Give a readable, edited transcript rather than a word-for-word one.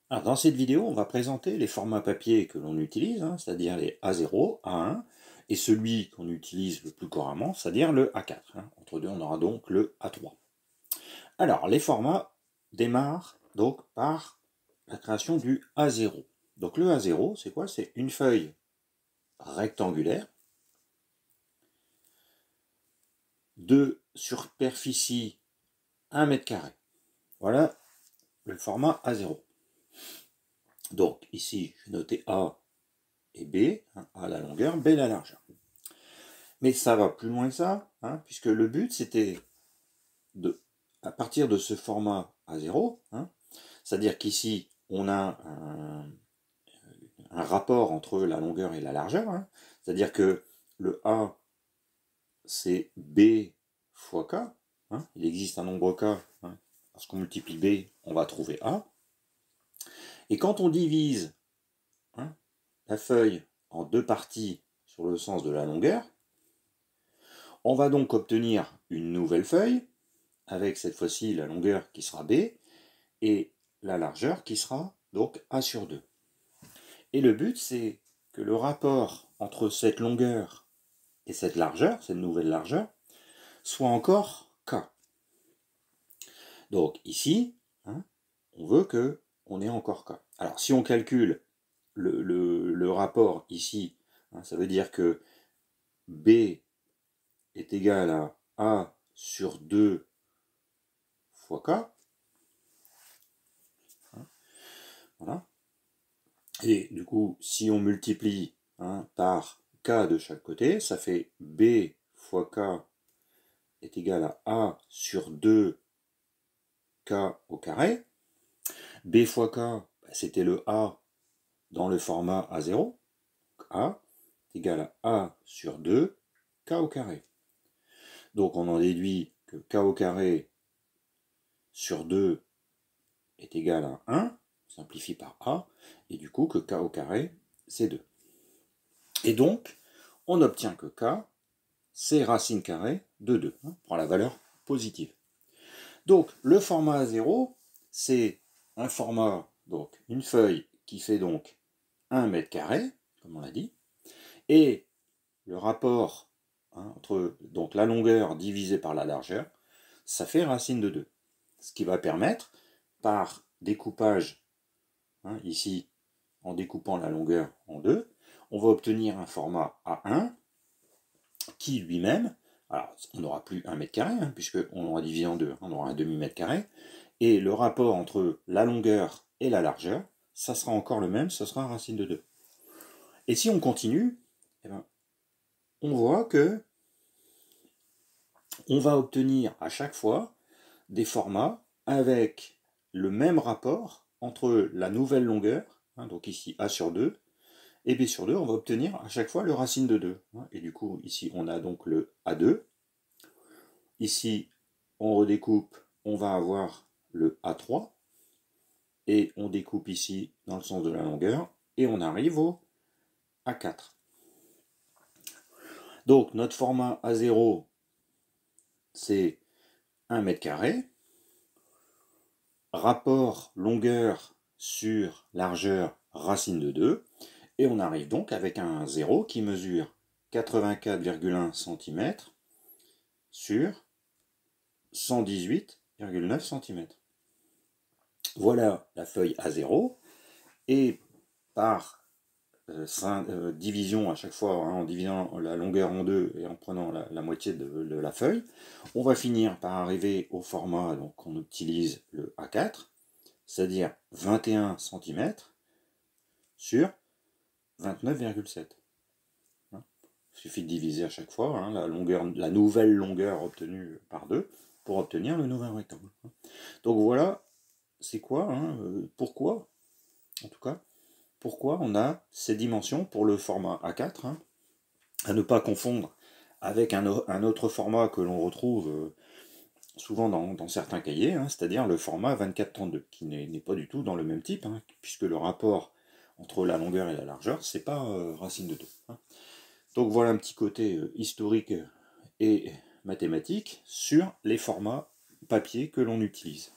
Alors, dans cette vidéo, on va présenter les formats papier que l'on utilise, c'est-à-dire les A0, A1, et celui qu'on utilise le plus couramment, c'est-à-dire le A4. Entre deux, on aura donc le A3. Alors, les formats démarrent donc par la création du A0. Donc le A0, c'est quoi? C'est une feuille rectangulaire de superficie 1 mètre carré. Voilà le format A0. Donc ici, je vais noter A et B, A la longueur, B la largeur. Mais ça va plus loin que ça, puisque le but c'était à partir de ce format A0, c'est-à-dire qu'ici on a un rapport entre la longueur et la largeur, c'est-à-dire que le A c'est B fois K, il existe un nombre K, lorsqu'on multiplie B, on va trouver A, et quand on divise la feuille en deux parties sur le sens de la longueur, on va donc obtenir une nouvelle feuille, avec cette fois-ci la longueur qui sera B, et la largeur qui sera donc A sur 2. Et le but, c'est que le rapport entre cette longueur et cette largeur, cette nouvelle largeur, soit encore K. Donc ici, on veut qu'on ait encore K. Alors si on calcule le rapport ici, ça veut dire que B est égal à A sur 2 fois K. Voilà. Et du coup, si on multiplie par K de chaque côté, ça fait B fois K est égal à A sur 2 K au carré. B fois K, c'était le A dans le format A0. A est égal à A sur 2 K au carré. Donc on en déduit que K au carré sur 2 est égal à 1, on simplifie par A, et du coup que K au carré, c'est 2. Et donc, on obtient que K, c'est racine carrée de 2, on prend la valeur positive. Donc, le format A0, c'est un format, donc une feuille qui fait donc 1 mètre carré, comme on l'a dit, et le rapport entre donc, la longueur divisée par la largeur, ça fait racine de 2. Ce qui va permettre, par découpage, ici, en découpant la longueur en 2, on va obtenir un format A1 qui lui-même, alors on n'aura plus 1 mètre carré, puisqu'on aura divisé en 2, on aura un demi-mètre carré, et le rapport entre la longueur et la largeur, ça sera encore le même, ce sera racine de 2. Et si on continue, on voit que on va obtenir à chaque fois des formats avec le même rapport entre la nouvelle longueur, donc ici A sur 2, et B sur 2, on va obtenir à chaque fois le racine de 2. Et du coup, ici, on a donc le A2. Ici, on redécoupe, on va avoir le A3. Et on découpe ici dans le sens de la longueur. Et on arrive au A4. Donc, notre format A0, c'est 1 mètre carré. Rapport longueur sur largeur, racine de 2. Et on arrive donc avec un 0 qui mesure 84,1 cm sur 118,9 cm. Voilà la feuille A0. Et par division à chaque fois, en divisant la longueur en deux et en prenant la moitié de la feuille, on va finir par arriver au format qu'on utilise le A4, c'est-à-dire 21 cm sur 29,7. Il suffit de diviser à chaque fois la nouvelle longueur obtenue par 2 pour obtenir le nouvel rectangle. Donc voilà, c'est quoi, pourquoi, en tout cas, pourquoi on a ces dimensions pour le format A4, à ne pas confondre avec un autre format que l'on retrouve souvent dans certains cahiers, c'est-à-dire le format 24-32, qui n'est pas du tout dans le même type, puisque le rapport entre la longueur et la largeur, c'est pas racine de 2. Donc voilà un petit côté historique et mathématique sur les formats papier que l'on utilise.